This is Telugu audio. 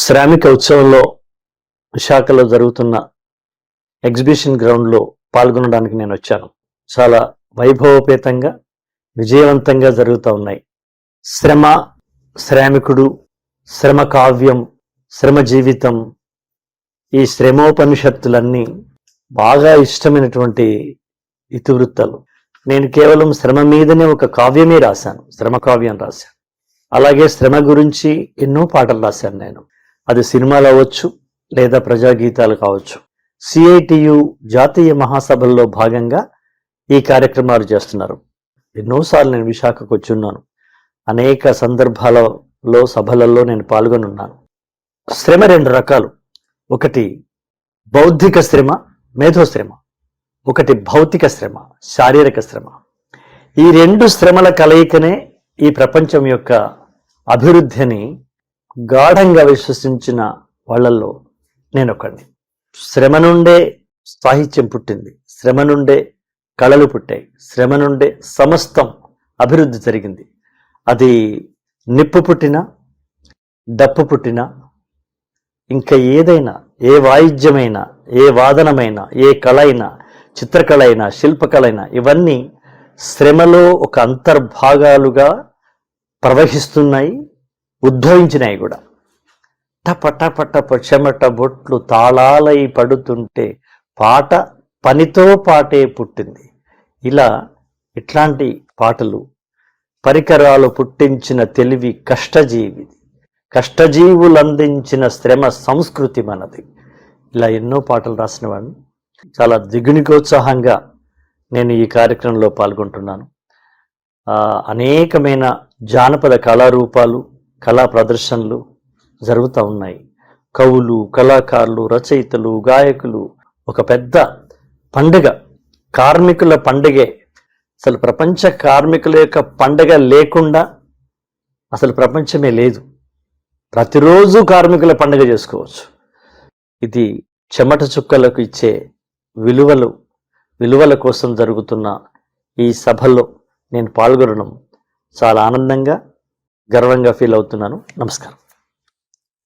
శ్రామిక ఉత్సవంలో విశాఖలో జరుగుతున్న ఎగ్జిబిషన్ గ్రౌండ్లో పాల్గొనడానికి నేను వచ్చాను. చాలా వైభవోపేతంగా విజయవంతంగా జరుగుతూ ఉన్నాయి. శ్రమ, శ్రామికుడు, శ్రమ కావ్యం, శ్రమ జీవితం, ఈ శ్రమోపనిషత్తులన్నీ బాగా ఇష్టమైనటువంటి ఇతివృత్తాలు. నేను కేవలం శ్రమ మీదనే ఒక కావ్యమే రాశాను, శ్రమ కావ్యం రాశాను. అలాగే శ్రమ గురించి ఎన్నో పాటలు రాశాను నేను. అది సినిమాలు అవ్వచ్చు లేదా ప్రజాగీతాలు కావచ్చు. CITU జాతీయ మహాసభల్లో భాగంగా ఈ కార్యక్రమాలు చేస్తున్నారు. ఎన్నోసార్లు నేను విశాఖకు వచ్చి ఉన్నాను. అనేక సందర్భాలలో సభలలో నేను పాల్గొనున్నాను. శ్రమ రెండు రకాలు. ఒకటి బౌద్ధిక శ్రమ, మేధో శ్రమ. ఒకటి భౌతిక శ్రమ, శారీరక శ్రమ. ఈ రెండు శ్రమల కలయికనే ఈ ప్రపంచం యొక్క అభివృద్ధిని గాఢంగా విశ్వసించిన వాళ్ళల్లో నేనొకడిని. శ్రమ నుండే సాహిత్యం పుట్టింది, శ్రమ నుండే కళలు పుట్టాయి, శ్రమ నుండే సమస్తం అభివృద్ధి జరిగింది. అది నిప్పు పుట్టినా, డప్పు పుట్టినా, ఇంకా ఏదైనా, ఏ వాయిద్యమైనా, ఏ వాదనమైనా, ఏ కళ అయినా, చిత్రకళ అయినా, శిల్పకళ అయినా, ఇవన్నీ శ్రమలో ఒక అంతర్భాగాలుగా ప్రవహిస్తున్నాయి, ఉద్భవించినాయి కూడా. టప టప టప చెమట బొట్లు తాళాలై పడుతుంటే పాట పనితో పాటే పుట్టింది. ఇలా ఇట్లాంటి పాటలు, పరికరాలు పుట్టించిన తెలివి కష్టజీవి, కష్టజీవులందించిన శ్రమ సంస్కృతి మనది. ఇలా ఎన్నో పాటలు రాసిన వాడిని. చాలా దిగునికోత్సాహంగా నేను ఈ కార్యక్రమంలో పాల్గొంటున్నాను. అనేకమైన జానపద కళారూపాలు, కళా ప్రదర్శనలు జరుగుతూ ఉన్నాయి. కవులు, కళాకారులు, రచయితలు, గాయకులు, ఒక పెద్ద పండుగ, కార్మికుల పండుగే. అసలు ప్రపంచ కార్మికుల యొక్క పండుగ లేకుండా అసలు ప్రపంచమే లేదు. ప్రతిరోజు కార్మికుల పండుగ చేసుకోవచ్చు. ఇది చెమట చుక్కలకు ఇచ్చే విలువల కోసం జరుగుతున్న ఈ సభలో నేను పాల్గొనడం చాలా ఆనందంగా, గర్వంగా ఫీల్ అవుతున్నాను. నమస్కారం.